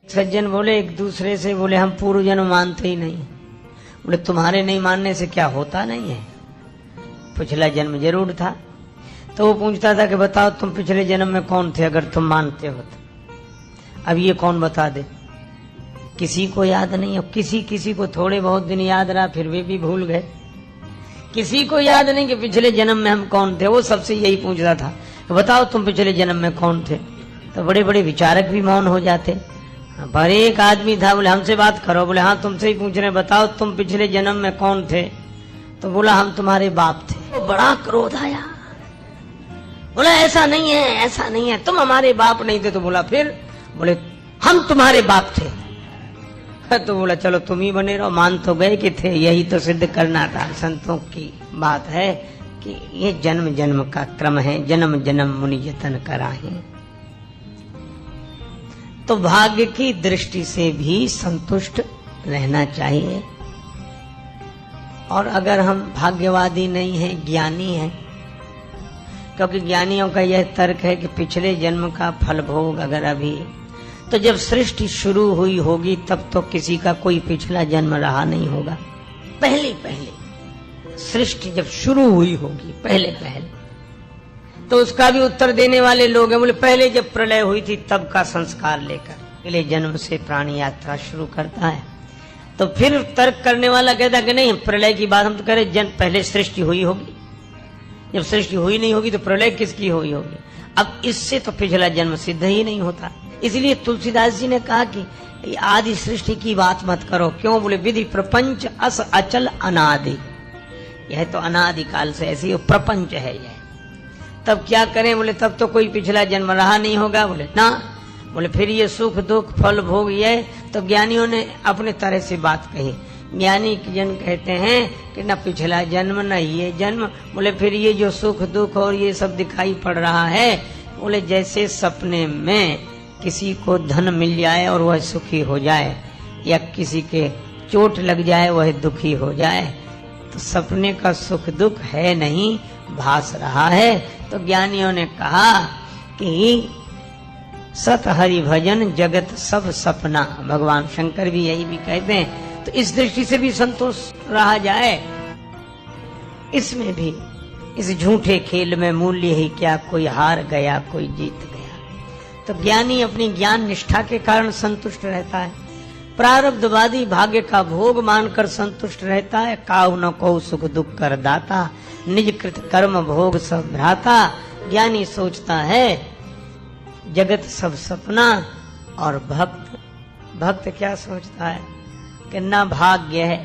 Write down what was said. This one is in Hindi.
सज्जन बोले एक दूसरे से, बोले हम पूर्व जन्म मानते ही नहीं। बोले तुम्हारे नहीं मानने से क्या होता नहीं है, पिछला जन्म जरूर था। तो वो पूछता था कि बताओ तुम पिछले जन्म में कौन थे अगर तुम मानते हो तो। अब ये कौन बता दे, किसी को याद नहीं है। किसी को थोड़े बहुत दिन याद रहा, फिर वे भी भूल गए। किसी को याद नहीं कि पिछले जन्म में हम कौन थे। वो सबसे यही पूछता था, बताओ तुम पिछले जन्म में कौन थे। तो बड़े बड़े विचारक भी मौन हो जाते। पर एक आदमी था, बोले हमसे बात करो। बोले हाँ तुमसे ही पूछ रहे, बताओ तुम पिछले जन्म में कौन थे। तो बोला हम तुम्हारे बाप थे। बड़ा क्रोध आया, बोला ऐसा नहीं है, ऐसा नहीं है, तुम हमारे बाप नहीं थे। तो बोला फिर, बोले हम तुम्हारे बाप थे। तो बोला चलो तुम ही बने रहो, मान तो गए कि थे, यही तो सिद्ध करना था। संतों की बात है कि ये जन्म जन्म का क्रम है, जन्म जन्म मुनि यतन कराहे। तो भाग्य की दृष्टि से भी संतुष्ट रहना चाहिए। और अगर हम भाग्यवादी नहीं हैं, ज्ञानी हैं, क्योंकि ज्ञानियों का यह तर्क है कि पिछले जन्म का फल भोग अगर अभी, तो जब सृष्टि शुरू हुई होगी तब तो किसी का कोई पिछला जन्म रहा नहीं होगा। पहले सृष्टि जब शुरू हुई होगी, पहले तो उसका भी उत्तर देने वाले लोग हैं। बोले पहले जब प्रलय हुई थी तब का संस्कार लेकर अगले जन्म से प्राणी यात्रा शुरू करता है। तो फिर तर्क करने वाला कहता कि नहीं, प्रलय की बात हम तो कह रहे जन्म पहले सृष्टि हुई होगी। जब सृष्टि हुई नहीं होगी तो प्रलय किसकी हुई होगी। अब इससे तो पिछला जन्म सिद्ध ही नहीं होता। इसलिए तुलसीदास जी ने कहा कि आदि सृष्टि की बात मत करो। क्यों? बोले विधि प्रपंच अस अचल अनादि, यह तो अनादि काल से ऐसी प्रपंच है यह। तब क्या करें? बोले तब तो कोई पिछला जन्म रहा नहीं होगा। बोले ना, बोले फिर ये सुख दुख फल भोग ये तो ज्ञानियों ने अपने तरह से बात कही। ज्ञानी जन कहते हैं कि न पिछला जन्म न ये जन्म। बोले फिर ये जो सुख दुख और ये सब दिखाई पड़ रहा है, बोले जैसे सपने में किसी को धन मिल जाए और वह सुखी हो जाए, या किसी के चोट लग जाए वह दुखी हो जाए, तो सपने का सुख दुख है नहीं, भास रहा है। तो ज्ञानियों ने कहा कि सत हरि भजन जगत सब सपना। भगवान शंकर भी यही भी कहते हैं। तो इस दृष्टि से भी संतोष रहा जाए। इसमें भी इस झूठे खेल में मूल्य ही क्या, कोई हार गया कोई जीत गया। तो ज्ञानी अपनी ज्ञान निष्ठा के कारण संतुष्ट रहता है। प्रारब्धवादी भाग्य का भोग मानकर संतुष्ट रहता है। काहु न को सुख दुख कर दाता, निज कृत कर्म भोग सब भ्राता। ज्ञानी सोचता है जगत सब सपना। और भक्त क्या सोचता है कि न भाग्य है